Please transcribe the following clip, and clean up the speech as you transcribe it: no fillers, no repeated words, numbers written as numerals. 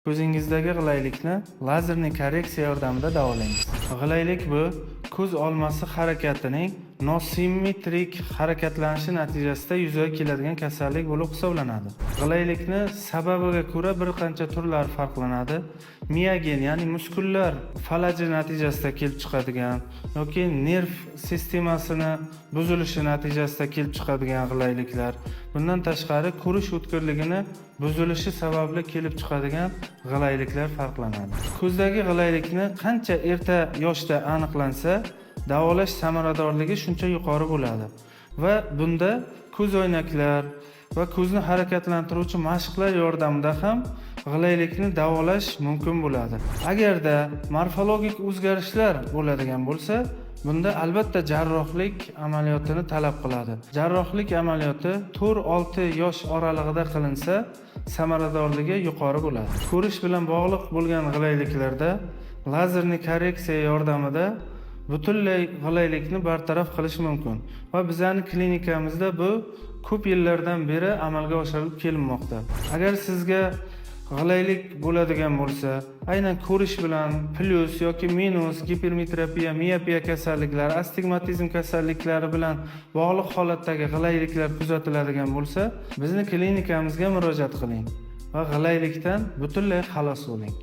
Ko'zingizdagi g'ilaylikni lazerli korreksiya yordamida davolaymiz. G'ilaylik bu ko'z olmasi harakatining nosimmetrik harakatlanishi natijasida yuzaga keladigan kasallik bo'lib hisoblanadi. G'ilaylikni sababiga ko'ra bir qancha turlari farqlanadi. Miyagen, ya'ni muskullar falaji natijasida kelib chiqadigan yoki nerv sistemasini buzilishi natijasida kelib chiqadigan g'ilayliklar. Bundan tashqari ko'rish o'tkirligini buzilishi sababli kelib chiqadigan g'ilayliklar farqlanadi. Ko'zdagi g'ilaylikni qancha erta yoshda aniqlansa, davolash samaradorligi shuncha yuqori bo'ladi va bunda ko'zoynaklar va ko'zni harakatlantiruvchi mashqlar yordamida ham g'ilaylikni davolash mumkin bo'ladi. Agarda morfologik o'zgarishlar bo'ladigan bo'lsa, bunda albatta jarrohlik amaliyotini talab qiladi. Jarrohlik amaliyoti 4-6 yosh oralig'ida qilinsa, samaradorligi yuqori bo'ladi. Ko'rish bilan bog'liq bo'lgan g'ilayliklarda lazerli korreksiya yordamida butunlay g'ilaylikni bartaraf qilish mumkin va bizning klinikamizda bu ko'p yillardan beri amalga oshirilib kelinmoqda. Agar sizga g'ilaylik bo'ladigan bo'lsa, aynan ko'rish bilan plus yoki minus gipermetropiya, miopiya kasalliklari, astigmatizm kasalliklari bilan bog'liq holatdagi g'ilayliklar kuzatiladigan bo'lsa, bizning klinikamizga murojaat qiling va g'ilaylikdan butunlay xalos bo'ling.